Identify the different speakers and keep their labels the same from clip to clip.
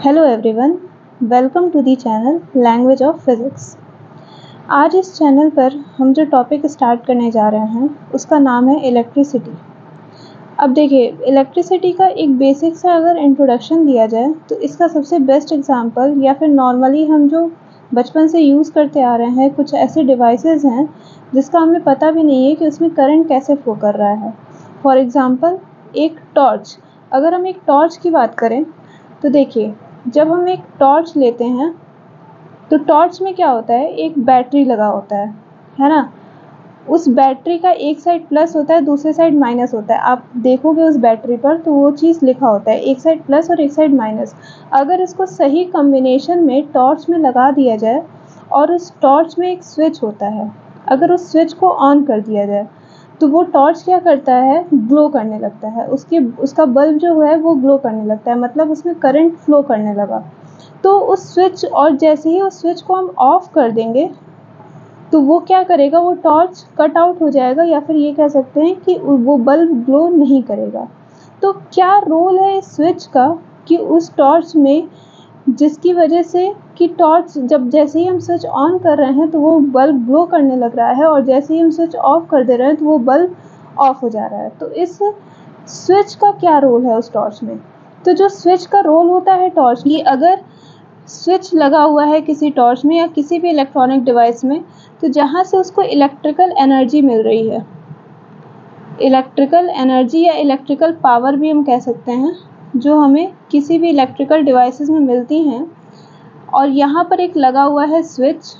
Speaker 1: Hello everyone, welcome to the channel language of physics. आज इस channel पर हम जो टॉपिक स्टार्ट करने जा रहे हैं उसका नाम है इलेक्ट्रिसिटी। अब देखिए, इलेक्ट्रिसिटी का एक बेसिक सा अगर इंट्रोडक्शन दिया जाए तो इसका सबसे बेस्ट एग्जांपल या फिर नॉर्मली हम जो बचपन से यूज़ करते आ रहे हैं कुछ ऐसे डिवाइसेस हैं जिसका हमें पता भी नहीं है कि उसमें करंट कैसे फ्लो कर रहा है। फॉर एग्ज़ाम्पल एक टॉर्च। अगर हम एक टॉर्च की बात करें तो देखिए, जब हम एक टॉर्च लेते हैं तो टॉर्च में क्या होता है, एक बैटरी लगा होता है ना। उस बैटरी का एक साइड प्लस होता है, दूसरे साइड माइनस होता है। आप देखोगे उस बैटरी पर तो वो चीज़ लिखा होता है, एक साइड प्लस और एक साइड माइनस। अगर इसको सही कॉम्बिनेशन में टॉर्च में लगा दिया जाए और उस टॉर्च में एक स्विच होता है, अगर उस स्विच को ऑन कर दिया जाए तो वो टॉर्च क्या करता है, ग्लो करने लगता है। उसका बल्ब जो है वो ग्लो करने लगता है, मतलब उसमें करंट फ्लो करने लगा। तो उस स्विच, और जैसे ही उस स्विच को हम ऑफ कर देंगे तो वो क्या करेगा, वो टॉर्च कट आउट हो जाएगा, या फिर ये कह सकते हैं कि वो बल्ब ग्लो नहीं करेगा। तो क्या रोल है इस स्विच का कि उस टॉर्च में, जिसकी वजह से कि टॉर्च जब जैसे ही हम स्विच ऑन कर रहे हैं तो वो बल्ब ग्लो करने लग रहा है, और जैसे ही हम स्विच ऑफ कर दे रहे हैं तो वो बल्ब ऑफ हो जा रहा है। तो इस स्विच का क्या रोल है उस टॉर्च में? तो जो स्विच का रोल होता है टॉर्च की, अगर स्विच लगा हुआ है किसी टॉर्च में या किसी भी इलेक्ट्रॉनिक डिवाइस में, तो जहाँ से उसको इलेक्ट्रिकल एनर्जी मिल रही है, इलेक्ट्रिकल एनर्जी या इलेक्ट्रिकल पावर भी हम कह सकते हैं, जो हमें किसी भी इलेक्ट्रिकल डिवाइसेस में मिलती हैं, और यहाँ पर एक लगा हुआ है स्विच,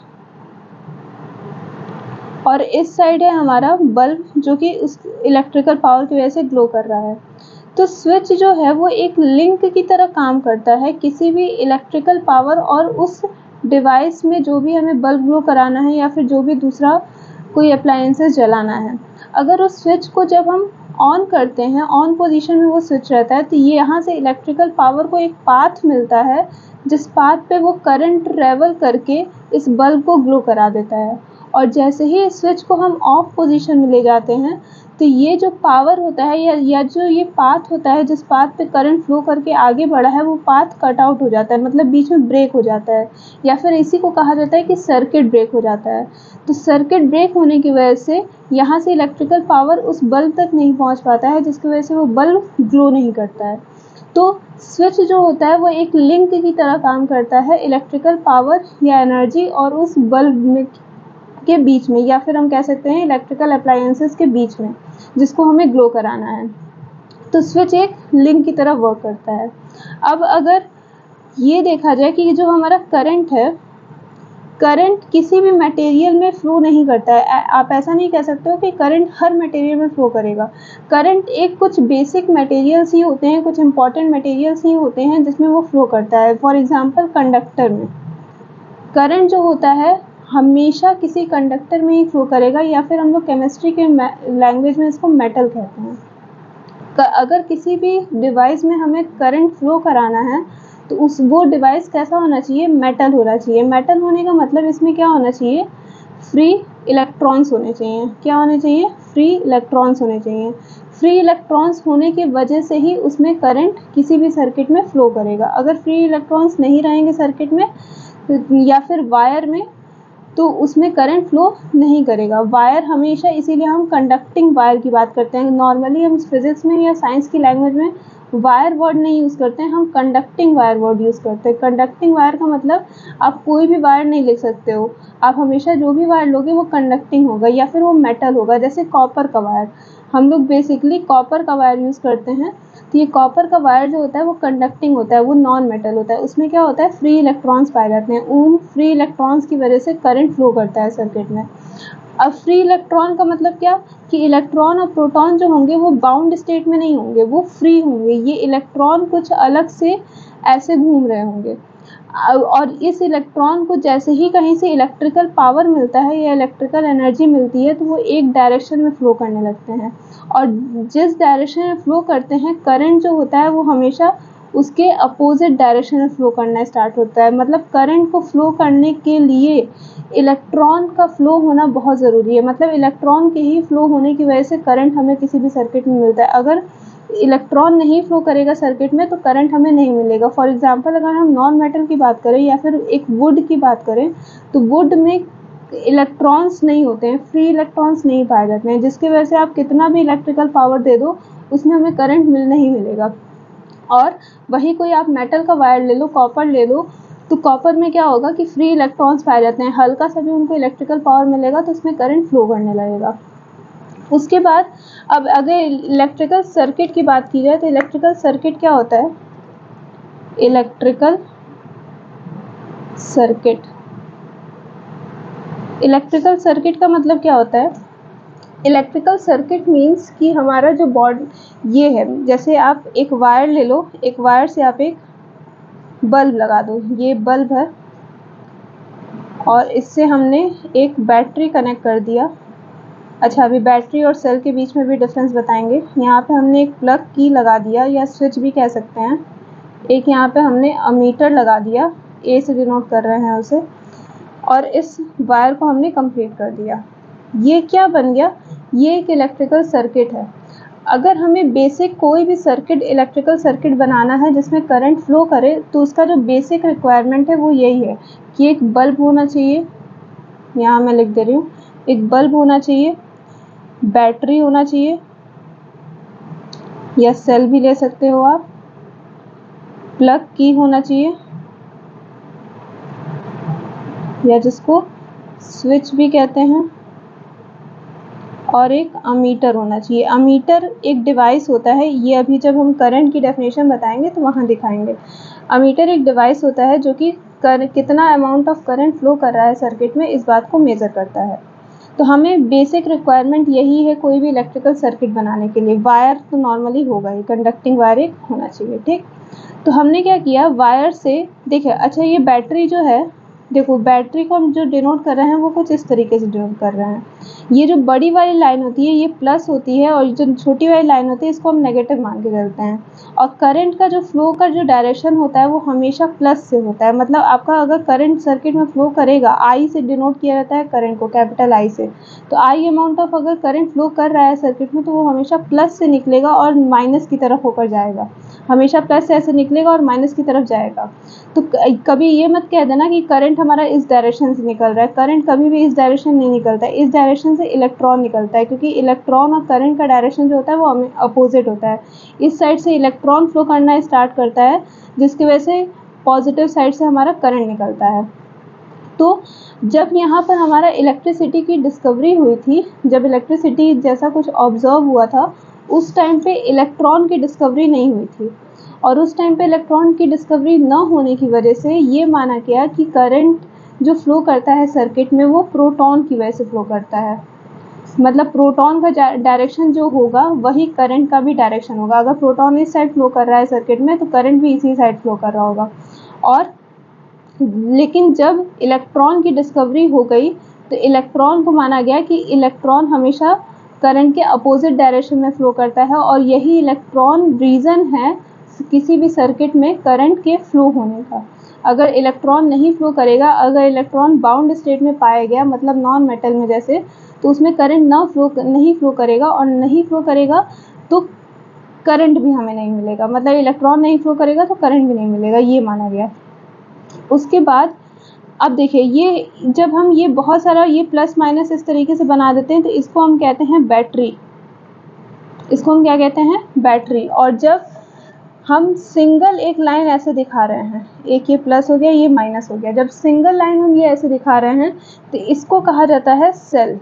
Speaker 1: और इस साइड है हमारा बल्ब जो कि उस इलेक्ट्रिकल पावर की वजह से ग्लो कर रहा है। तो स्विच जो है वो एक लिंक की तरह काम करता है किसी भी इलेक्ट्रिकल पावर और उस डिवाइस में जो भी हमें बल्ब ग्लो कराना है या फिर जो भी दूसरा कोई अप्लायंसेस जलाना है। अगर उस स्विच को जब हम ऑन करते हैं, ऑन पोजीशन में वो स्विच रहता है, तो ये यहाँ से इलेक्ट्रिकल पावर को एक पाथ मिलता है जिस पाथ पे वो करंट ट्रेवल करके इस बल्ब को ग्लो करा देता है। और जैसे ही इस स्विच को हम ऑफ पोजीशन में ले जाते हैं तो ये जो पावर होता है या जो ये पाथ होता है जिस पाथ पे करंट फ्लो करके आगे बढ़ा है, वो पाथ कट आउट हो जाता है, मतलब बीच में ब्रेक हो जाता है, या फिर इसी को कहा जाता है कि सर्किट ब्रेक हो जाता है। तो सर्किट ब्रेक होने की वजह से यहाँ से इलेक्ट्रिकल पावर उस बल्ब तक नहीं पहुँच पाता है, जिसकी वजह से वो बल्ब ग्लो नहीं करता है। तो स्विच जो होता है वो एक लिंक की तरह काम करता है इलेक्ट्रिकल पावर या एनर्जी और उस बल्ब में के बीच में, या फिर हम कह सकते हैं इलेक्ट्रिकल अप्लायंसेस के बीच में, जिसको हमें ग्लो कराना है। तो स्विच एक लिंक की तरह वर्क करता है। अब अगर ये देखा जाए कि ये जो हमारा करंट है, करंट किसी भी मटेरियल में फ्लो नहीं करता है। आप ऐसा नहीं कह सकते हो कि करंट हर मटेरियल में फ्लो करेगा। करंट एक कुछ बेसिक मटेरियल्स ही होते हैं, कुछ इंपॉर्टेंट मटेरियल्स ही होते हैं जिसमें वो फ्लो करता है। फॉर एग्जांपल कंडक्टर में करंट जो होता है हमेशा किसी कंडक्टर में ही फ्लो करेगा, या फिर हम लोग केमिस्ट्री के लैंग्वेज में इसको मेटल कहते हैं। अगर किसी भी डिवाइस में हमें करंट फ्लो कराना है तो वो डिवाइस कैसा होना चाहिए, मेटल होना चाहिए। मेटल होने का मतलब इसमें क्या होना चाहिए, फ्री इलेक्ट्रॉन्स होने चाहिए। क्या होने चाहिए, फ्री इलेक्ट्रॉन्स होने चाहिए। फ्री इलेक्ट्रॉन्स होने की वजह से ही उसमें करंट किसी भी सर्किट में फ्लो करेगा। अगर फ्री इलेक्ट्रॉन्स नहीं रहेंगे सर्किट में या फिर वायर में, तो उसमें करंट फ्लो नहीं करेगा। वायर हमेशा, इसीलिए हम कंडक्टिंग वायर की बात करते हैं। नॉर्मली हम फिजिक्स में या साइंस की लैंग्वेज में वायर वर्ड नहीं यूज़ करते हैं, हम कंडक्टिंग वायर वर्ड यूज़ करते हैं। कंडक्टिंग वायर का मतलब आप कोई भी वायर नहीं लिख सकते हो, आप हमेशा जो भी वायर लोगे वो कंडक्टिंग होगा या फिर वो मेटल होगा। जैसे कॉपर का वायर, हम लोग बेसिकली कॉपर का वायर यूज़ करते हैं, तो ये कॉपर का वायर जो होता है वो कंडक्टिंग होता है, वो नॉन मेटल होता है। उसमें क्या होता है, फ्री इलेक्ट्रॉन्स पाए जाते हैं। उन फ्री इलेक्ट्रॉन्स की वजह से करंट फ्लो करता है सर्किट में। अब फ्री इलेक्ट्रॉन का मतलब क्या, कि इलेक्ट्रॉन और प्रोटॉन जो होंगे वो बाउंड स्टेट में नहीं होंगे, वो फ्री होंगे। ये इलेक्ट्रॉन कुछ अलग से ऐसे घूम रहे होंगे, और इस इलेक्ट्रॉन को जैसे ही कहीं से इलेक्ट्रिकल पावर मिलता है या इलेक्ट्रिकल एनर्जी मिलती है तो वो एक डायरेक्शन में फ्लो करने लगते हैं, और जिस डायरेक्शन में फ्लो करते हैं करंट जो होता है वो हमेशा उसके अपोजिट डायरेक्शन में फ्लो करना स्टार्ट होता है। मतलब करंट को फ्लो करने के लिए इलेक्ट्रॉन का फ्लो होना बहुत ज़रूरी है। मतलब इलेक्ट्रॉन के ही फ्लो होने की वजह से करंट हमें किसी भी सर्किट में मिलता है। अगर इलेक्ट्रॉन नहीं फ्लो करेगा सर्किट में तो करंट हमें नहीं मिलेगा। फॉर एग्जांपल अगर हम नॉन मेटल की बात करें या फिर एक वुड की बात करें तो वुड में इलेक्ट्रॉन्स नहीं होते हैं, फ्री इलेक्ट्रॉन्स नहीं पाए जाते हैं, जिसकी वजह से आप कितना भी इलेक्ट्रिकल पावर दे दो उसमें हमें करंट नहीं मिलेगा। और वही कोई आप मेटल का वायर ले लो, कॉपर ले लो, तो कॉपर में क्या होगा कि फ्री इलेक्ट्रॉन्स पाए जाते हैं, हल्का सा भी उनको इलेक्ट्रिकल पावर मिलेगा तो उसमें करंट फ्लो करने लगेगा। उसके बाद अब अगर इलेक्ट्रिकल सर्किट की बात की जाए तो इलेक्ट्रिकल सर्किट क्या होता है? इलेक्ट्रिकल सर्किट, इलेक्ट्रिकल सर्किट का मतलब क्या होता है? इलेक्ट्रिकल सर्किट मीन्स कि हमारा जो बॉडी ये है, जैसे आप एक वायर ले लो, एक वायर से आप एक बल्ब लगा दो, ये बल्ब है और इससे हमने एक बैटरी कनेक्ट कर दिया। अच्छा, अभी बैटरी और सेल के बीच में भी डिफरेंस बताएंगे। यहाँ पे हमने एक प्लग की लगा दिया या स्विच भी कह सकते हैं, एक यहाँ पे हमने अमीटर लगा दिया, ए से डिनोट कर रहे हैं उसे, और इस वायर को हमने कंप्लीट कर दिया। ये क्या बन गया? ये एक इलेक्ट्रिकल सर्किट है। अगर हमें बेसिक कोई भी सर्किट, इलेक्ट्रिकल सर्किट बनाना है जिसमें करंट फ्लो करे तो उसका जो बेसिक रिक्वायरमेंट है वो यही है कि एक बल्ब होना चाहिए, यहाँ मैं लिख दे रही हूँ, एक बल्ब होना चाहिए, बैटरी होना चाहिए या सेल भी ले सकते हो आप, प्लग की होना चाहिए या जिसको स्विच भी कहते हैं, और एक अमीटर होना चाहिए। अमीटर एक डिवाइस होता है, ये अभी जब हम करंट की डेफिनेशन बताएंगे तो वहाँ दिखाएंगे। अमीटर एक डिवाइस होता है जो कि कितना अमाउंट ऑफ करंट फ्लो कर रहा है सर्किट में इस बात को मेज़र करता है। तो हमें बेसिक रिक्वायरमेंट यही है कोई भी इलेक्ट्रिकल सर्किट बनाने के लिए। वायर तो नॉर्मली होगा ही, कंडक्टिंग वायर एक होना चाहिए, ठीक। तो हमने क्या किया, वायर से देखिए, अच्छा ये बैटरी जो है, देखो बैटरी को हम जो डिनोट कर रहे हैं वो कुछ इस तरीके से डिनोट कर रहे हैं। ये जो बड़ी वाली लाइन होती है ये प्लस होती है और जो छोटी वाली लाइन होती है इसको हम नेगेटिव मान के चलते हैं। और करंट का जो फ्लो का जो डायरेक्शन होता है वो हमेशा प्लस से होता है। मतलब आपका अगर करंट सर्किट में फ्लो करेगा, आई से डिनोट किया जाता है करंट को, कैपिटल आई से, तो आई अमाउंट ऑफ अगर करंट फ्लो कर रहा है सर्किट में तो वो हमेशा प्लस से निकलेगा और माइनस की तरफ होकर जाएगा, हमेशा प्लस से ऐसे निकलेगा और माइनस की तरफ जाएगा। तो कभी ये मत कह देना कि करंट हमारा इस डायरेक्शन से निकल रहा है, करंट कभी भी इस डायरेक्शन नहीं निकलता है, इस डायरेक्शन से इलेक्ट्रॉन निकलता है, क्योंकि इलेक्ट्रॉन और करंट का डायरेक्शन जो होता है वो अपोजिट होता है। इस साइड से इलेक्ट्रॉन फ्लो करना स्टार्ट करता है जिसकी वजह से पॉजिटिव साइड से हमारा करंट निकलता है। तो जब यहाँ पर हमारा इलेक्ट्रिसिटी की डिस्कवरी हुई थी, जब इलेक्ट्रिसिटी जैसा कुछ ऑब्जर्व हुआ था, उस टाइम पे इलेक्ट्रॉन की डिस्कवरी नहीं हुई थी। और उस टाइम पे इलेक्ट्रॉन की डिस्कवरी न होने की वजह से ये माना गया कि करंट जो फ्लो करता है सर्किट में वो प्रोटॉन की वजह से फ्लो करता है। मतलब प्रोटॉन का डायरेक्शन जो होगा वही करंट का भी डायरेक्शन होगा। अगर प्रोटॉन इस साइड फ्लो कर रहा है सर्किट में तो करंट भी इसी साइड फ्लो कर रहा होगा। और लेकिन जब इलेक्ट्रॉन की डिस्कवरी हो गई तो इलेक्ट्रॉन को माना गया कि इलेक्ट्रॉन हमेशा करंट के अपोजिट डायरेक्शन में फ्लो करता है और यही इलेक्ट्रॉन रीज़न है किसी भी सर्किट में करंट के फ्लो होने का। अगर इलेक्ट्रॉन नहीं फ्लो करेगा, अगर इलेक्ट्रॉन बाउंड स्टेट में पाया गया, मतलब नॉन मेटल में जैसे, तो उसमें करंट नहीं फ्लो करेगा, और नहीं फ्लो करेगा तो करंट भी हमें नहीं मिलेगा। मतलब इलेक्ट्रॉन नहीं फ्लो करेगा तो करंट भी नहीं मिलेगा, ये माना गया। उसके बाद अब देखिए, ये जब हम ये बहुत सारा ये प्लस माइनस इस तरीके से बना देते हैं तो इसको हम कहते हैं बैटरी। इसको हम क्या कहते हैं? बैटरी। और जब हम सिंगल एक लाइन ऐसे दिखा रहे हैं, एक ये प्लस हो गया, ये माइनस हो गया, जब सिंगल लाइन हम ये ऐसे दिखा रहे हैं तो इसको कहा जाता है सेल।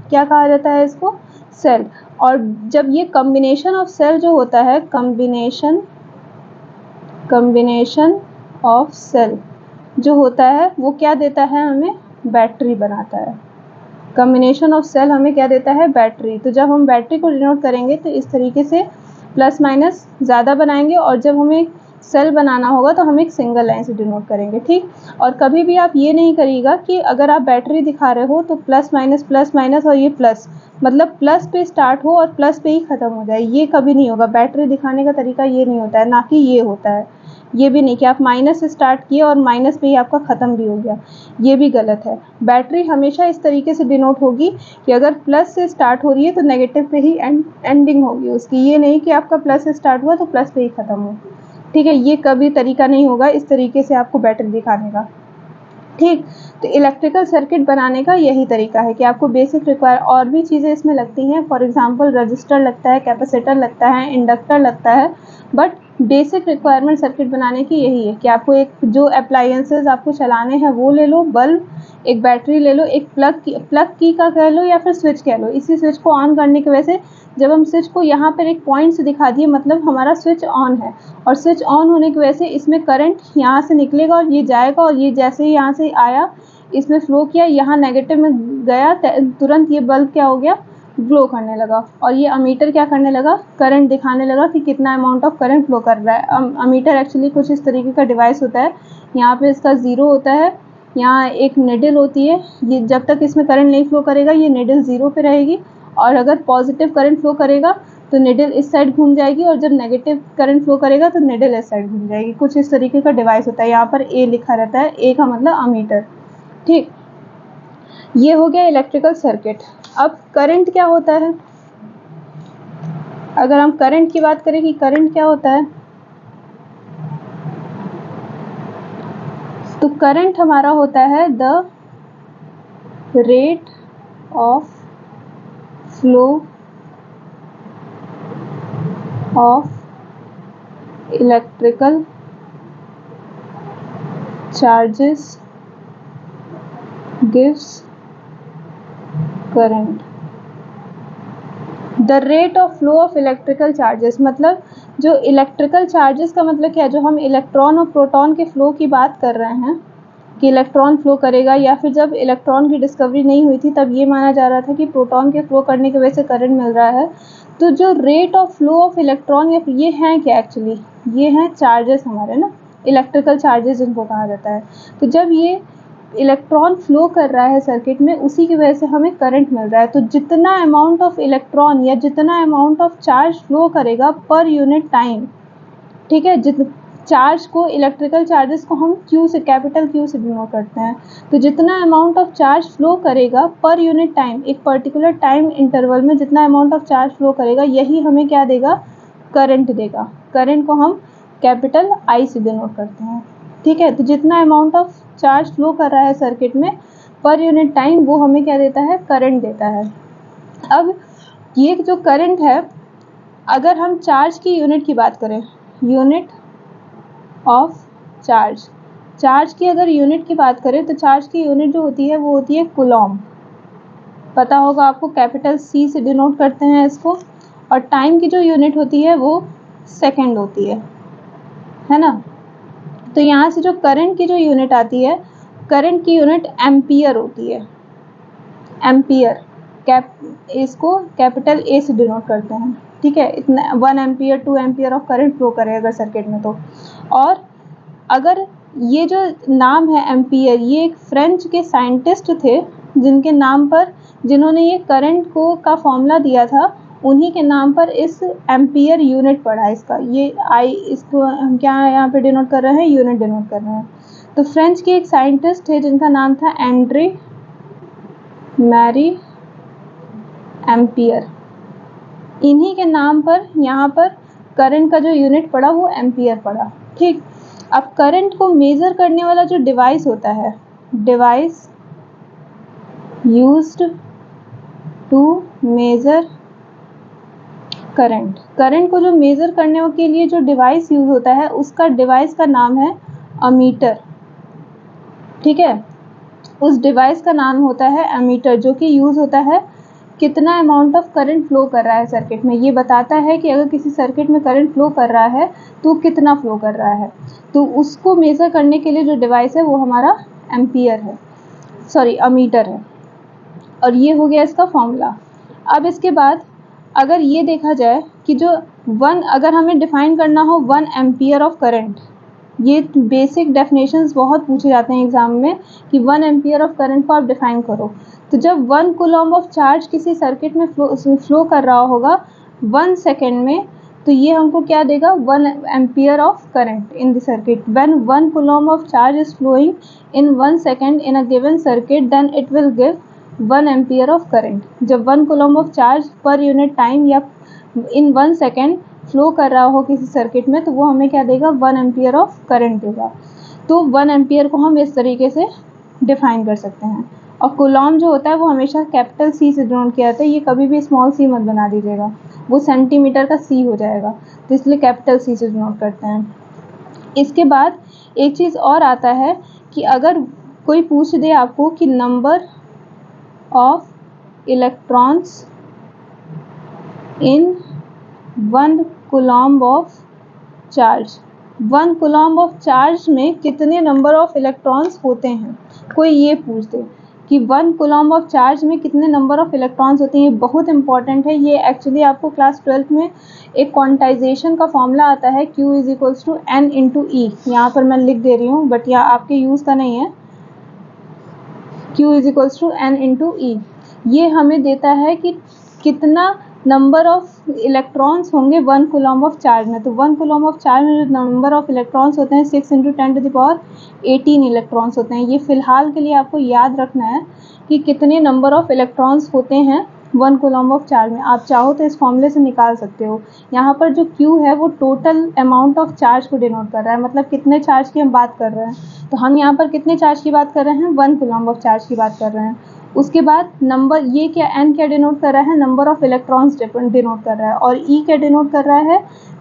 Speaker 1: क्या कहा जाता है इसको? सेल। और जब ये कॉम्बिनेशन ऑफ सेल जो होता है, कॉम्बिनेशन ऑफ सेल जो होता है वो क्या देता है हमें? बैटरी बनाता है। कॉम्बिनेशन ऑफ सेल हमें क्या देता है? बैटरी। तो जब हम बैटरी को डिनोट करेंगे तो इस तरीके से प्लस माइनस ज़्यादा बनाएंगे, और जब हमें सेल बनाना होगा तो हम एक सिंगल लाइन से डिनोट करेंगे, ठीक। और कभी भी आप ये नहीं करिएगा कि अगर आप बैटरी दिखा रहे हो तो प्लस माइनस और ये प्लस, मतलब प्लस पे स्टार्ट हो और प्लस पे ही ख़त्म हो जाए, ये कभी नहीं होगा। बैटरी दिखाने का तरीका ये नहीं होता है, ना कि ये होता है। ये भी नहीं कि आप माइनस से स्टार्ट किए और माइनस पे ही आपका ख़त्म भी हो गया, ये भी गलत है। बैटरी हमेशा इस तरीके से डिनोट होगी कि अगर प्लस से स्टार्ट हो रही है तो नेगेटिव पे ही एंडिंग होगी उसकी, ये नहीं कि आपका प्लस से स्टार्ट हुआ तो प्लस पे ही ख़त्म हो, ठीक है। ये कभी तरीका नहीं होगा इस तरीके से आपको बैटरी दिखाने का, ठीक। तो इलेक्ट्रिकल सर्किट बनाने का यही तरीका है कि आपको बेसिक रिक्वायर, और भी चीज़ें इसमें लगती हैं, फॉर एग्जांपल रजिस्टर लगता है, कैपेसिटर लगता है, इंडक्टर लगता है, बट बेसिक रिक्वायरमेंट सर्किट बनाने की यही है कि आपको एक जो अप्लायंसेस आपको चलाने हैं वो ले लो, बल्ब, एक बैटरी ले लो, एक प्लग की का कह लो या फिर स्विच कह लो। इसी स्विच को ऑन करने की वजह से जब हम स्विच को यहाँ पर एक पॉइंट से दिखा दिए मतलब हमारा स्विच ऑन है, और स्विच ऑन होने की वजह से इसमें करंट यहाँ से निकलेगा और ये जाएगा, और ये जैसे ही यहाँ से आया इसमें फ्लो किया, यहाँ नेगेटिव में गया, तुरंत ये बल्ब क्या हो गया, ग्लो करने लगा। और ये अमीटर क्या करने लगा, करंट दिखाने लगा कि कितना अमाउंट ऑफ करंट फ्लो कर रहा है। अमीटर एक्चुअली कुछ इस तरीके का डिवाइस होता है, यहाँ पे इसका ज़ीरो होता है, यहाँ एक निडल होती है, ये जब तक इसमें करंट नहीं फ्लो करेगा ये निडल ज़ीरो पे रहेगी, और अगर पॉजिटिव करंट फ्लो करेगा तो निडल इस साइड घूम जाएगी, और जब नेगेटिव करंट फ्लो करेगा तो निडल इस साइड घूम जाएगी। कुछ इस तरीके का डिवाइस होता है, यहाँ पर ए लिखा रहता है, ए का मतलब अमीटर, ठीक। ये हो गया इलेक्ट्रिकल सर्किट। अब करंट क्या होता है, अगर हम करंट की बात करें कि करंट क्या होता है, तो करंट हमारा होता है the rate of flow of electrical charges gives current. The rate of flow of electrical charges मतलब जो इलेक्ट्रिकल चार्जेस का मतलब क्या है, जो हम इलेक्ट्रॉन और प्रोटॉन के फ्लो की बात कर रहे हैं कि इलेक्ट्रॉन फ्लो करेगा, या फिर जब इलेक्ट्रॉन की डिस्कवरी नहीं हुई थी तब ये माना जा रहा था कि प्रोटॉन के फ्लो करने की वजह से करंट मिल रहा है। तो जो rate of flow of electron, या ये हैं क्या एक्चुअली, ये हैं चार्जेस हमारे ना, इलेक्ट्रिकल चार्जेस जिनको कहा जाता है। तो जब ये इलेक्ट्रॉन फ्लो कर रहा है सर्किट में, उसी की वजह से हमें करंट मिल रहा है। तो जितना अमाउंट ऑफ इलेक्ट्रॉन या जितना अमाउंट ऑफ चार्ज फ्लो करेगा पर यूनिट टाइम, ठीक है, चार्ज को, इलेक्ट्रिकल चार्जेस को हम क्यू से, कैपिटल क्यू से डिनोट करते हैं। तो जितना अमाउंट ऑफ चार्ज फ्लो करेगा पर यूनिट टाइम, एक पर्टिकुलर टाइम इंटरवल में जितना अमाउंट ऑफ चार्ज फ्लो करेगा, यही हमें क्या देगा, करंट देगा। करंट को हम कैपिटल आई से डिनोट करते हैं, ठीक है। तो जितना अमाउंट ऑफ चार्ज फ्लो कर रहा है सर्किट में पर यूनिट टाइम, वो हमें क्या देता है, करंट देता है। अब ये जो करंट है, अगर हम चार्ज की यूनिट की बात करें, यूनिट ऑफ चार्ज, चार्ज की अगर यूनिट की बात करें तो चार्ज की यूनिट जो होती है वो होती है कूलॉम, पता होगा आपको, कैपिटल सी से डिनोट करते हैं इसको। और टाइम की जो यूनिट होती है वो सेकंड होती है ना। तो यहाँ से जो करंट की जो यूनिट आती है, करंट की यूनिट एम्पियर होती है, एम्पियर, इसको कैपिटल ए से डिनोट करते हैं, ठीक है। इतना 1 ampere 2 ampere of current flow करेगा अगर सर्किट में तो। और अगर ये जो नाम है एम्पियर, ये एक फ्रेंच के साइंटिस्ट थे जिनके नाम पर, जिन्होंने ये करंट को का फॉर्मूला दिया था, उन्हीं के नाम पर इस एम्पियर यूनिट पड़ा है इसका। ये आई, इसको हम क्या यहाँ पे डिनोट कर रहे हैं, यूनिट डिनोट कर रहे हैं। तो फ्रेंच के एक साइंटिस्ट थे जिनका नाम था एंड्रे मैरी एम्पियर, इन्हीं के नाम पर यहाँ पर करंट का जो यूनिट पड़ा वो एम्पियर पड़ा, ठीक। अब करंट को मेज़र करने वाला जो डिवाइस होता है, device used to measure current, current को जो मेज़र करने के लिए जो डिवाइस यूज़ होता है, उसका डिवाइस का नाम है अमीटर, ठीक है। उस डिवाइस का नाम होता है एमीटर, जो कि यूज़ होता है कितना अमाउंट ऑफ करंट फ्लो कर रहा है सर्किट में। ये बताता है कि अगर किसी सर्किट में करंट फ्लो कर रहा है तो कितना फ्लो कर रहा है। तो उसको मेज़र करने के लिए जो डिवाइस है वो हमारा एम्पियर है, सॉरी अमीटर है। और ये हो गया इसका फॉर्मूला। अब इसके बाद अगर ये देखा जाए कि जो अगर हमें डिफाइन करना हो 1 एम्पियर ऑफ करंट, ये बेसिक डेफिनेशंस बहुत पूछे जाते हैं एग्जाम में कि 1 एम्पियर ऑफ करंट को आप डिफाइन करो। तो जब 1 कूलम ऑफ चार्ज किसी सर्किट में फ्लो कर रहा होगा 1 सेकेंड में, तो ये हमको क्या देगा, 1 ampere of current in the circuit. When 1 coulomb of charge is flowing in 1 second in a given circuit, then it will give 1 ampere of current. जब 1 coulomb of charge per unit time या in 1 second flow कर रहा हो किसी circuit में, तो वो हमें क्या देगा, 1 एम्पियर ऑफ करंट देगा। तो 1 एम्पियर को हम इस तरीके से डिफाइन कर सकते हैं। और कूलम जो होता है वो हमेशा कैपिटल सी से डिनोट किया जाता है, ये कभी भी स्मॉल सी मत बना दीजिएगा, वो सेंटीमीटर का सी हो जाएगा, तो इसलिए कैपिटल सी से डिनोट करते हैं। इसके बाद एक चीज़ और आता है कि अगर कोई पूछ दे आपको कि number of electrons in 1 coulomb of charge, 1 coulomb of charge में कितने नंबर ऑफ इलेक्ट्रॉन्स होते हैं, कोई ये पूछ दे कि 1 कूलम ऑफ चार्ज में कितने नंबर ऑफ इलेक्ट्रॉन्स होते हैं, ये बहुत इंपॉर्टेंट है। ये एक्चुअली आपको क्लास 12th में एक क्वांटाइजेशन का फॉर्मूला आता है, Q is equals to N into e. यहाँ पर मैं लिख दे रही हूँ, बट यहाँ आपके यूज़ का नहीं है। Q is equals to N into e, ये हमें देता है कि कितना नंबर ऑफ इलेक्ट्रॉन्स होंगे 1 कूलम ऑफ चार्ज में। तो 1 कूलम ऑफ चार्ज में जो नंबर ऑफ इलेक्ट्रॉन्स होते हैं 6 इंटू 10⁻18 इलेक्ट्रॉन्स होते हैं। ये फिलहाल के लिए आपको याद रखना है कि कितने नंबर ऑफ इलेक्ट्रॉन्स होते हैं 1 कूलम ऑफ चार्ज में। आप चाहो तो इस फॉर्मूले से निकाल सकते हो। यहाँ पर जो Q है वो टोटल अमाउंट ऑफ चार्ज को डिनोट कर रहा है, मतलब कितने चार्ज की हम बात कर रहे हैं। तो हम यहाँ पर कितने चार्ज की बात कर रहे हैं, 1 कूलम ऑफ चार्ज की बात कर रहे हैं। उसके बाद नंबर, ये क्या N क्या डिनोट कर रहा है, नंबर ऑफ इलेक्ट्रॉन्स डिनोट कर रहा है। और E क्या डिनोट कर रहा है,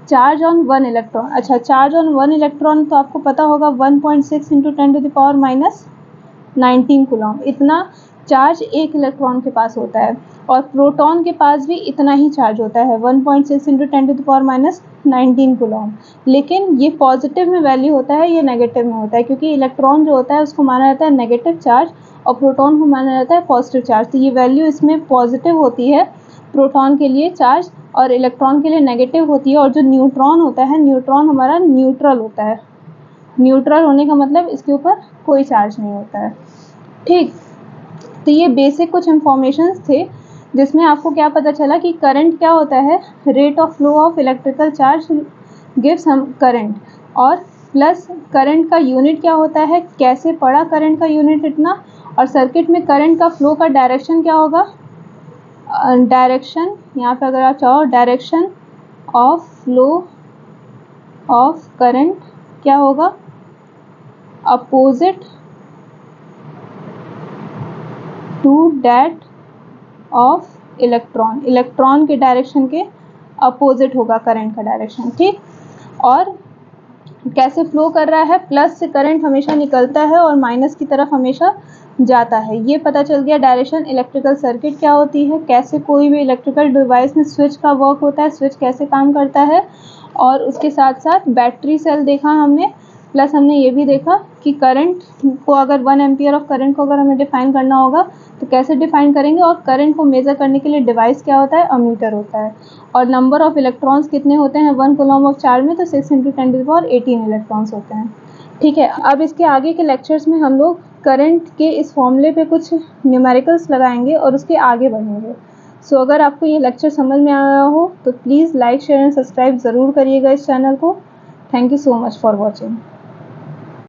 Speaker 1: चार्ज ऑन 1 इलेक्ट्रॉन। अच्छा, चार्ज ऑन 1 इलेक्ट्रॉन तो आपको पता होगा 1.6 इंटू 10⁻19 कूलम, इतना चार्ज एक इलेक्ट्रॉन के पास होता है। और प्रोटॉन के पास भी इतना ही चार्ज होता है, 1.6 इंटू 10⁻19 कूलम। लेकिन ये पॉजिटिव में वैल्यू होता है, ये नेगेटिव में होता है, क्योंकि इलेक्ट्रॉन जो होता है उसको माना जाता है नेगेटिव चार्ज और प्रोटॉन को माना जाता है पॉजिटिव चार्ज। तो ये वैल्यू इसमें पॉजिटिव होती है प्रोटॉन के लिए चार्ज, और इलेक्ट्रॉन के लिए नेगेटिव होती है। और जो न्यूट्रॉन होता है, न्यूट्रॉन हमारा न्यूट्रल होता है। न्यूट्रल होने का मतलब इसके ऊपर कोई चार्ज नहीं होता है। ठीक, तो ये बेसिक कुछ इंफॉर्मेशंस थे जिसमें आपको क्या पता चला कि करंट क्या होता है, rate of flow of electrical charge gives हम करंट, और प्लस करंट का यूनिट क्या होता है, कैसे पड़ा करंट का यूनिट इतना, और सर्किट में करंट का फ्लो का डायरेक्शन क्या होगा, डायरेक्शन यहाँ पे अगर आप चाहो direction of flow of current क्या होगा, opposite to that of electron. Electron के डायरेक्शन के अपोजिट होगा करंट का डायरेक्शन। ठीक, और कैसे फ्लो कर रहा है, प्लस से करंट हमेशा निकलता है और माइनस की तरफ हमेशा जाता है। ये पता चल गया डायरेक्शन। इलेक्ट्रिकल सर्किट क्या होती है, कैसे कोई भी इलेक्ट्रिकल डिवाइस में स्विच का वर्क होता है, स्विच कैसे काम करता है, और उसके साथ साथ बैटरी सेल देखा हमने। प्लस हमने ये भी देखा कि करंट को अगर 1 एम्पियर ऑफ करंट को अगर हमें डिफाइन करना होगा तो कैसे डिफाइन करेंगे, और करंट को मेज़र करने के लिए डिवाइस क्या होता है, अमीटर होता है। और नंबर ऑफ इलेक्ट्रॉन्स कितने होते हैं 1 कूलम ऑफ चार्ज में, तो 6 इंटू 10⁻18 इलेक्ट्रॉन्स होते हैं। ठीक है, अब इसके आगे के लेक्चर्स में हम लोग करंट के इस फॉर्मूले पे कुछ न्यूमेरिकल्स लगाएंगे और उसके आगे बढ़ेंगे। सो अगर आपको ये लेक्चर समझ में आया हो तो please like, share and subscribe ज़रूर करिएगा इस चैनल को। Thank you so much for watching.